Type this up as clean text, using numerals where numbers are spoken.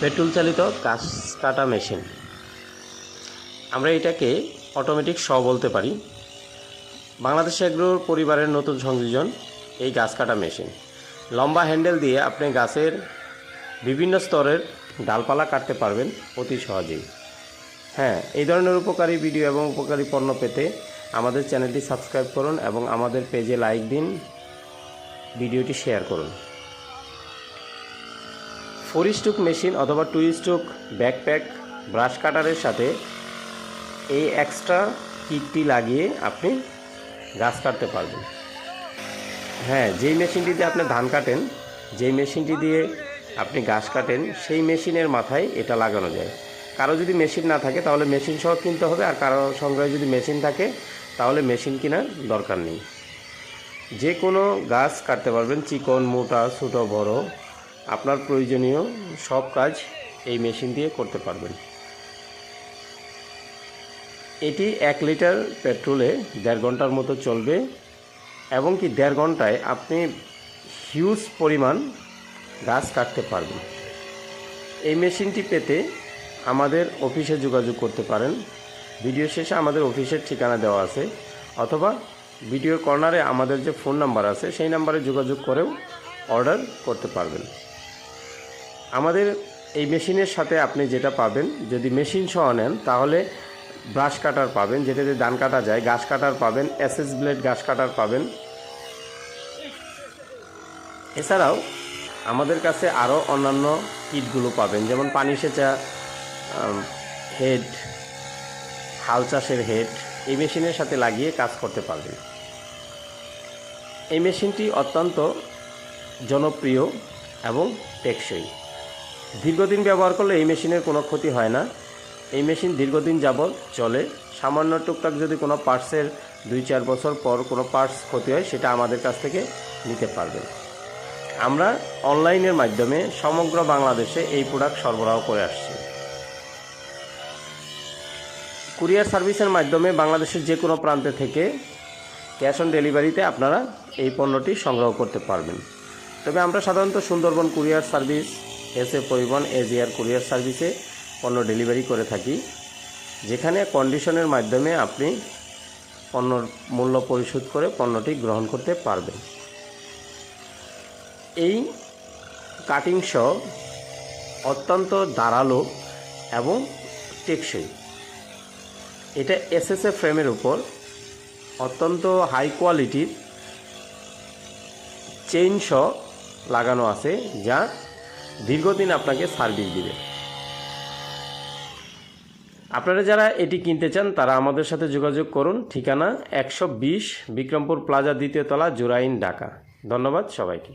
Petrol চালিত গাছ কাটা মেশিন। আমরা এটাকে অটোমেটিক শ বলতে পারি। বাংলাদেশ এগ্রোর পরিবারের নতুন সংযোজন এই গাছ কাটা মেশিন। লম্বা হ্যান্ডেল দিয়ে আপনি গাছের বিভিন্ন স্তরের ডালপালা কাটতে পারবেন অতি সহজেই। হ্যাঁ, এই ধরনের উপকারী ভিডিও এবং উপকারী পণ্য পেতে আমাদের চ্যানেলটি সাবস্ক্রাইব করুন এবং আমাদের পেজে লাইক দিন, ভিডিওটি শেয়ার করুন। 4 স্ট্রোক মেশিন অথবা 2 স্ট্রোক ব্যাকপ্যাক ব্রাশ কাটারের সাথে এই এক্সট্রা কিটটি লাগিয়ে আপনি গাছ কাটতে পারবেন। হ্যাঁ, যেই মেশিনটি দিয়ে আপনি ধান কাটেন, যেই মেশিনটি দিয়ে আপনি গাছ কাটেন, সেই মেশিনের মাথায় এটা লাগানো যায়। কারো যদি মেশিন না থাকে তাহলে মেশিন সহ কিনতে হবে, আর কারো সংগ্রহে যদি মেশিন থাকে তাহলে মেশিন কেনার দরকার নেই। যে কোনো গাছ কাটতে পারবেন, চিকন মোটা ছোট বড়, আপনার প্রয়োজনীয় সব কাজ এই মেশিন দিয়ে করতে পারবেন। এটি 1 লিটার পেট্রোলে 1.5 ঘন্টার মতো চলবে এবং কি 1.5 ঘন্টায় আপনি হিউজ পরিমাণ গাছ কাটতে পারবেন। এই মেশিনটি পেতে আমাদের অফিসে যোগাযোগ করতে পারেন। ভিডিও শেষে আমাদের অফিসের ঠিকানা দেওয়া আছে, অথবা ভিডিওর কর্নারে আমাদের যে ফোন নাম্বার আছে সেই নাম্বারে যোগাযোগ করেও অর্ডার করতে পারবেন। আমাদের এই মেশিনের সাথে আপনি যেটা পাবেন, যদি মেশিন সহ নেন তাহলে ব্রাশ কাটার পাবেন, যেটাতে ধান কাটা যায়, গাছ কাটার পাবেন, এসএস ব্লেড গাছ কাটার পাবেন। এছাড়াও আমাদের কাছে আরও অন্যান্য কিটগুলো পাবেন, যেমন পানি সেচা হেড, হাল চাষের হেড এই মেশিনের সাথে লাগিয়ে কাজ করতে পারবেন। এই মেশিনটি অত্যন্ত জনপ্রিয় এবং টেকসই। দীর্ঘদিন ব্যবহার করলে এই মেশিনের কোনো ক্ষতি হয় না। এই মেশিন দীর্ঘদিন যাবৎ চলে। সামান্য টুকটাক যদি কোনো পার্টসের 2-4 বছর পর কোনো পার্টস ক্ষতি হয়, সেটা আমাদের কাছ থেকে নিতে পারবেন। আমরা অনলাইনের মাধ্যমে সমগ্র বাংলাদেশে এই প্রোডাক্ট সরবরাহ করে আসছি। কুরিয়ার সার্ভিসের মাধ্যমে বাংলাদেশের যে কোনো প্রান্তে থেকে ক্যাশ অন ডেলিভারিতে আপনারা এই পণ্যটি সংগ্রহ করতে পারবেন। তবে আমরা সাধারণত সুন্দরবন কুরিয়ার সার্ভিস, এসএ পরিবহন, এজিআর কুরিয়ার সার্ভিসে পণ্য ডেলিভারি করে থাকি, যেখানে কন্ডিশনের মাধ্যমে আপনি পণ্যর মূল্য পরিশোধ করে পণ্যটি গ্রহণ করতে পারবেন। এই কাটিং শ অত্যন্ত ধারালো এবং টেকসই। এটা এসএসএ ফ্রেমের উপর অত্যন্ত হাই কোয়ালিটির চেইন শ লাগানো আছে, যা দীর্ঘদিন আপনাকে সার্ভিস দিবে। আপনারা যারা এটি কিনতে চান তারা আমাদের সাথে যোগাযোগ করুন। ঠিকানা 120 বিক্রমপুর প্লাজা, 2য় তলা, জুরাইন, ঢাকা। ধন্যবাদ সবাইকে।